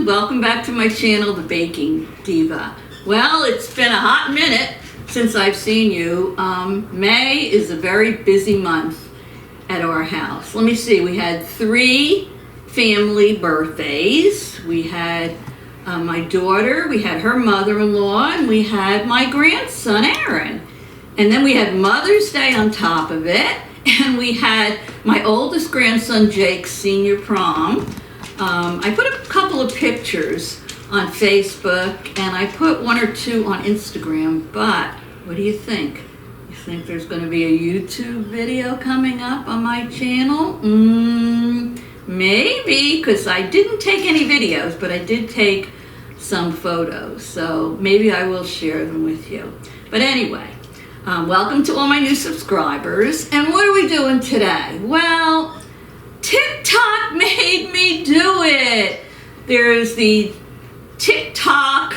welcome back to my channel, The Baking Diva. Well, it's been a hot minute since I've seen you. May is a very busy month at our house. Let me see, we had 3 family birthdays. We had my daughter, we had her mother-in-law, and we had my grandson, Aaron. And then we had Mother's Day on top of it, and we had my oldest grandson, Jake's senior prom. I put a couple of pictures on Facebook, and I put 1 or 2 on Instagram, but what do you think? You think there's going to be a YouTube video coming up on my channel? Maybe, because I didn't take any videos, but I did take some photos, so maybe I will share them with you. But anyway, welcome to all my new subscribers, and what are we doing today? Well, TikTok made me do it. There's the TikTok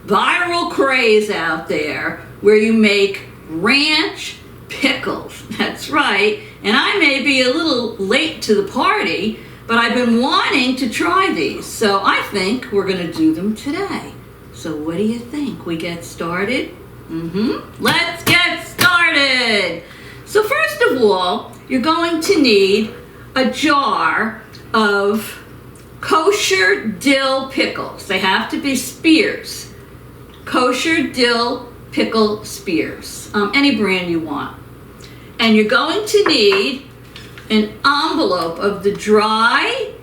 viral craze out there where you make ranch pickles. That's right. And I may be a little late to the party, but I've been wanting to try these. So I think we're going to do them today. So what do you think? We get started? Let's get started. So first of all, you're going to need a jar of kosher dill pickles. They have to be spears. Kosher dill pickle spears. Any brand you want. And you're going to need an envelope of the dry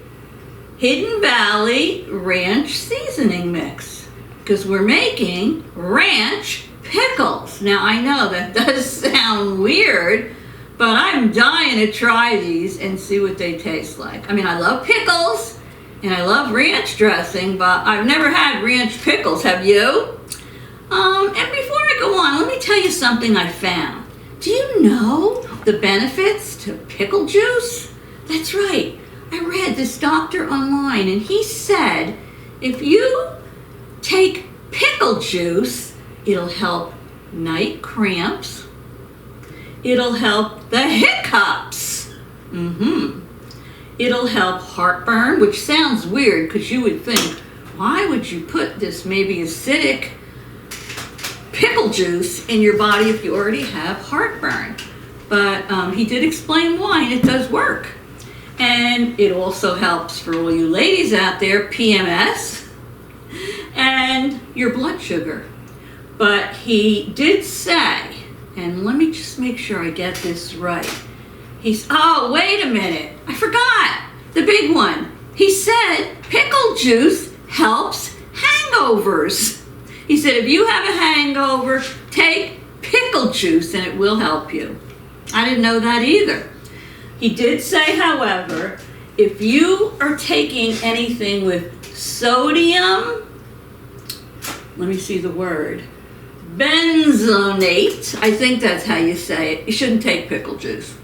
Hidden Valley ranch seasoning mix, because we're making ranch pickles. Now I know that does sound weird, but I'm dying to try these and see what they taste like. I mean, I love pickles and I love ranch dressing, but I've never had ranch pickles. Have you? And before I go on, let me tell you something I found. Do you know the benefits to pickle juice? That's right. I read this doctor online, and he said if you take pickle juice, it'll help night cramps. It'll help the hiccups. It'll help heartburn, which sounds weird because you would think, why would you put this maybe acidic pickle juice in your body if you already have heartburn? But he did explain why, and it does work. And it also helps for all you ladies out there, PMS, and your blood sugar. But he did say, and let me just make sure I get this right. Oh, wait a minute. I forgot the big one. He said pickle juice helps hangovers. He said if you have a hangover, take pickle juice and it will help you. I didn't know that either. He did say, however, if you are taking anything with sodium, let me see the word, benzonate, I think that's how you say it, you shouldn't take pickle juice.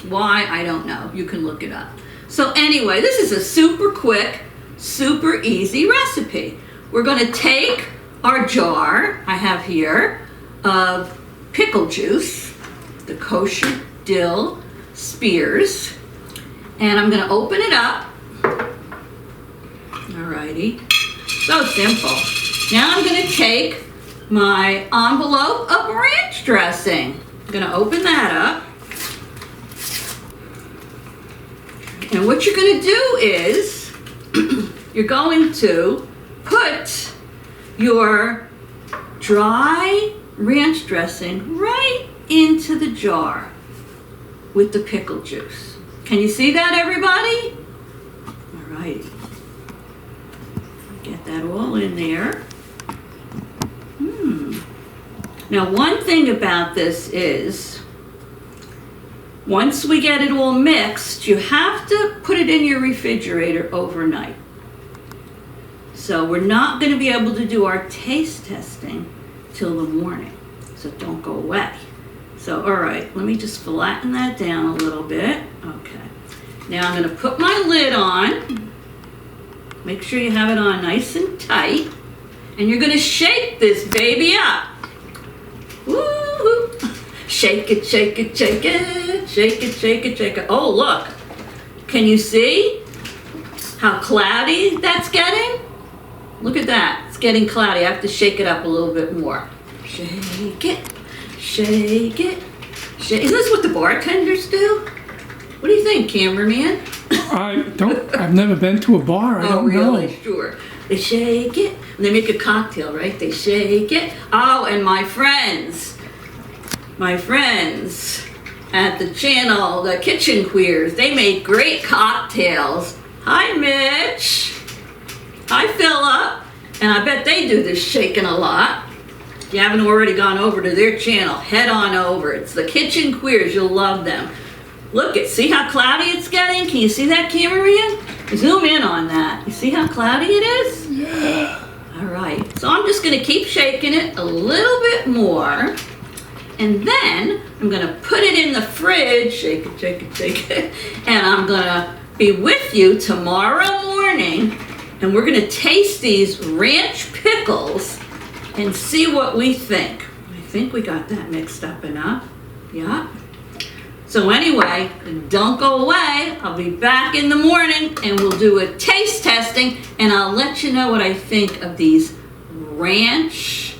Why? I don't know. You can look it up. So anyway, this is a super quick, super easy recipe. We're going to take our jar, I have here, of pickle juice, the kosher dill spears, and I'm going to open it up. Alrighty. So simple. Now I'm going to take my envelope of ranch dressing. I'm going to open that up. And what you're going to do is you're going to put your dry ranch dressing right into the jar with the pickle juice. Can you see that, everybody? All right. Get that all in there. Now, one thing about this is, once we get it all mixed, you have to put it in your refrigerator overnight. So we're not going to be able to do our taste testing till the morning. So don't go away. So, all right, let me just flatten that down a little bit. Okay. Now I'm going to put my lid on. Make sure you have it on nice and tight. And you're going to shake this baby up. Woo-hoo. Shake it, shake it, shake it. Shake it, shake it, shake it. Oh, look. Can you see how cloudy that's getting? Look at that. It's getting cloudy. I have to shake it up a little bit more. Shake it. Shake it. Shake. Is this what the bartenders do? What do you think, cameraman? I've never been to a bar. I don't really? know. Sure. They shake it. And they make a cocktail, right? They shake it. Oh, and my friends at the channel, the Kitchen Queers, they make great cocktails. Hi, Mitch. Hi, Philip. And I bet they do this shaking a lot. If you haven't already gone over to their channel, head on over. It's the Kitchen Queers. You'll love them. Look, see how cloudy it's getting? Can you see that, cameraman? Zoom in on that. You see how cloudy it is? Yeah. All right. So I'm just going to keep shaking it a little bit more. And then I'm going to put it in the fridge. Shake it, shake it, shake it. And I'm going to be with you tomorrow morning. And we're going to taste these ranch pickles and see what we think. I think we got that mixed up enough. Yeah. So anyway, don't go away. I'll be back in the morning and we'll do a taste testing and I'll let you know what I think of these ranch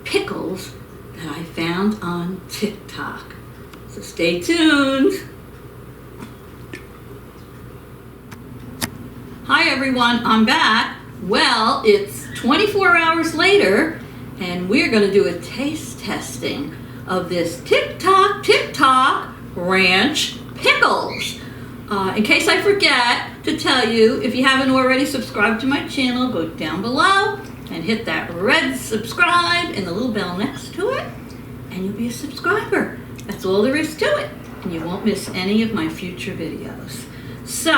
pickles that I found on TikTok. So stay tuned. Hi everyone, I'm back. Well, it's 24 hours later and we're going to do a taste testing of this TikTok ranch pickles. In case I forget to tell you, if you haven't already subscribed to my channel, go down below and hit that red subscribe and the little bell next to it and you'll be a subscriber. That's all there is to it and you won't miss any of my future videos. So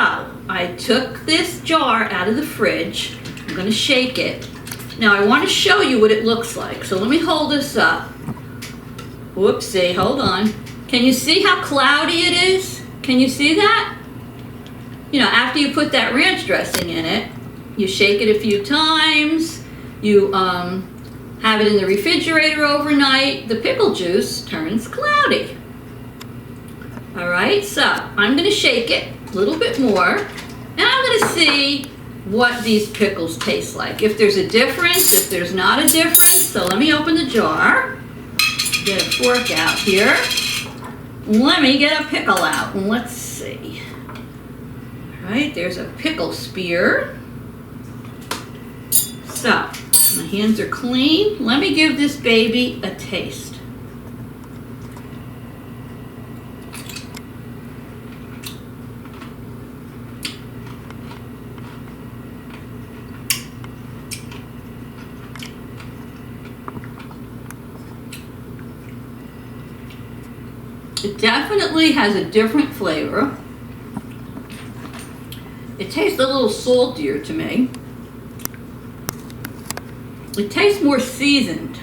I took this jar out of the fridge. I'm going to shake it. Now I want to show you what it looks like. So let me hold this up. Whoopsie, hold on. Can you see how cloudy it is? Can you see that? You know, after you put that ranch dressing in it, you shake it a few times, you have it in the refrigerator overnight, the pickle juice turns cloudy. All right, so I'm gonna shake it a little bit more, and I'm gonna see what these pickles taste like. If there's a difference, if there's not a difference. So let me open the jar, get a fork out here. Let me get a pickle out and let's see. All right, there's a pickle spear. So, my hands are clean. Let me give this baby a taste. It definitely has a different flavor. It tastes a little saltier to me. It tastes more seasoned.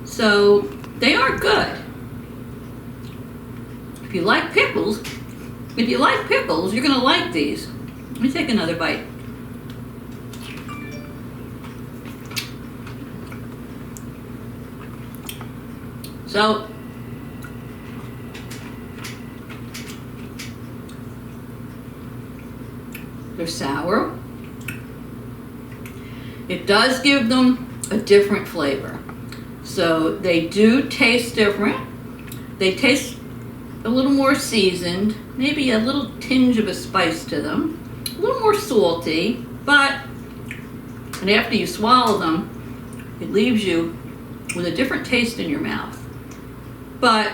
So they are good. If you like pickles, you're gonna like these. Let me take another bite. So they're sour. It does give them a different flavor. So they do taste different. They taste a little more seasoned, maybe a little tinge of a spice to them, a little more salty, but and after you swallow them, it leaves you with a different taste in your mouth. But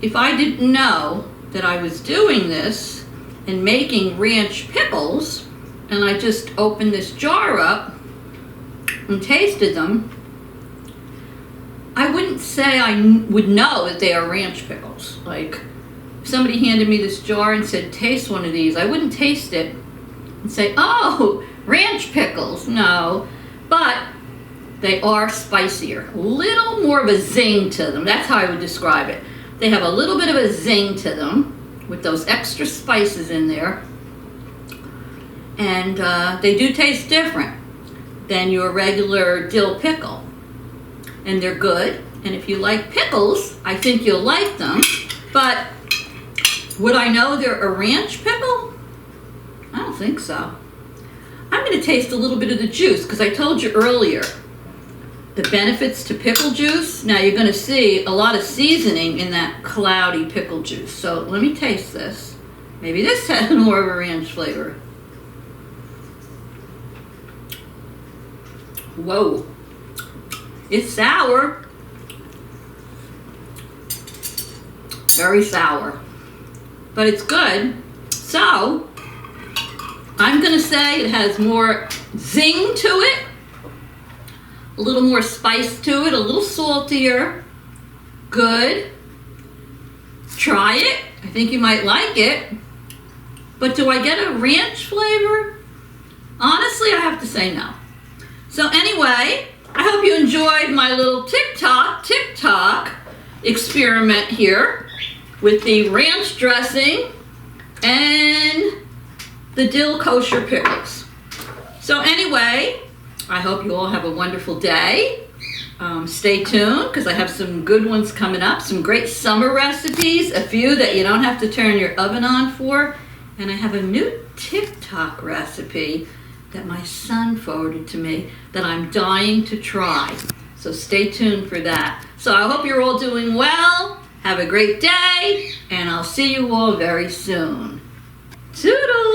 if I didn't know that I was doing this and making ranch pickles, and I just opened this jar up and tasted them, I wouldn't say I would know that they are ranch pickles. Like, if somebody handed me this jar and said, taste one of these, I wouldn't taste it and say, oh, ranch pickles. No, but they are spicier. A little more of a zing to them. That's how I would describe it. They have a little bit of a zing to them with those extra spices in there. And they do taste different than your regular dill pickle. And they're good. And if you like pickles, I think you'll like them. But would I know they're a ranch pickle? I don't think so. I going to taste a little bit of the juice because I told you earlier the benefits to pickle juice. Now you're going to see a lot of seasoning in that cloudy pickle juice. So let me taste this. Maybe this has more of a ranch flavor. Whoa. It's sour. Very sour. But it's good. So I'm going to say it has more zing to it. A little more spice to it, a little saltier. Good. Try it. I think you might like it. But do I get a ranch flavor? Honestly, I have to say no. So anyway, I hope you enjoyed my little TikTok experiment here with the ranch dressing and the dill kosher pickles. So anyway, I hope you all have a wonderful day. Stay tuned because I have some good ones coming up, some great summer recipes, a few that you don't have to turn your oven on for, and I have a new TikTok recipe that my son forwarded to me that I'm dying to try. So stay tuned for that. So I hope you're all doing well. Have a great day, and I'll see you all very soon. Toodles!